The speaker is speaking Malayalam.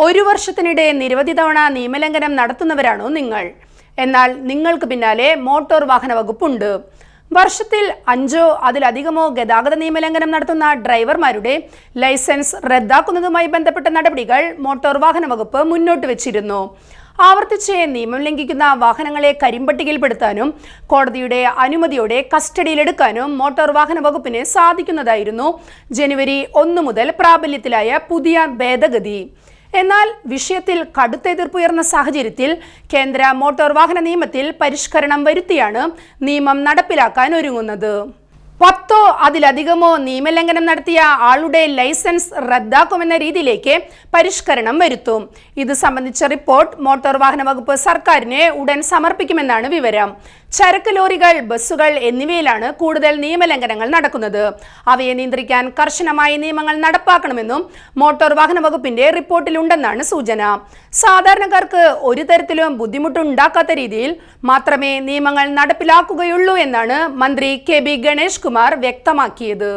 ഒരു വർഷത്തിനിടെ നിരവധി തവണ നിയമലംഘനം നടത്തുന്നവരാണോ നിങ്ങൾ? എന്നാൽ നിങ്ങൾക്ക് പിന്നാലെ മോട്ടോർ വാഹന വകുപ്പുണ്ട്. വർഷത്തിൽ 5 അതിലധികമോ ഗതാഗത നിയമലംഘനം നടത്തുന്ന ഡ്രൈവർമാരുടെ ലൈസൻസ് റദ്ദാക്കുന്നതുമായി ബന്ധപ്പെട്ട നടപടികൾ മോട്ടോർ വാഹന വകുപ്പ് മുന്നോട്ട് വെച്ചിരുന്നു. ആവർത്തിച്ച് നിയമം ലംഘിക്കുന്ന വാഹനങ്ങളെ കരിമ്പട്ടികയിൽപ്പെടുത്താനും കോടതിയുടെ അനുമതിയോടെ കസ്റ്റഡിയിലെടുക്കാനും മോട്ടോർ വാഹന വകുപ്പിന് സാധിക്കുന്നതായിരുന്നു ജനുവരി 1 മുതൽ പ്രാബല്യത്തിലായ പുതിയ ഭേദഗതി. എന്നാൽ വിഷയത്തിൽ കടുത്ത എതിർപ്പുയർന്ന സാഹചര്യത്തിൽ കേന്ദ്ര മോട്ടോർ വാഹന നിയമത്തിൽ പരിഷ്കരണം വരുത്തിയാണ് നിയമം നടപ്പിലാക്കാൻ ഒരുങ്ങുന്നത്. 10 അതിലധികമോ നിയമലംഘനം നടത്തിയ ആളുടെ ലൈസൻസ് റദ്ദാക്കുമെന്ന രീതിയിലേക്ക് പരിഷ്കരണം വരുത്തും. ഇത് സംബന്ധിച്ച റിപ്പോർട്ട് മോട്ടോർ വാഹന വകുപ്പ് സർക്കാരിന് ഉടൻ സമർപ്പിക്കുമെന്നാണ് വിവരം. ചരക്ക് ലോറികൾ, ബസ്സുകൾ എന്നിവയിലാണ് കൂടുതൽ നിയമലംഘനങ്ങൾ നടക്കുന്നത്. അവയെ നിയന്ത്രിക്കാൻ കർശനമായ നിയമങ്ങൾ നടപ്പാക്കണമെന്നും മോട്ടോർ വാഹന വകുപ്പിന്റെ റിപ്പോർട്ടിലുണ്ടെന്നാണ് സൂചന. സാധാരണക്കാർക്ക് ഒരു തരത്തിലും ബുദ്ധിമുട്ടുണ്ടാക്കാത്ത രീതിയിൽ മാത്രമേ നിയമങ്ങൾ നടപ്പിലാക്കുകയുള്ളൂ എന്നാണ് മന്ത്രി കെ ബി ഗണേഷ് കുമാർ വ്യക്തമാക്കിയത്.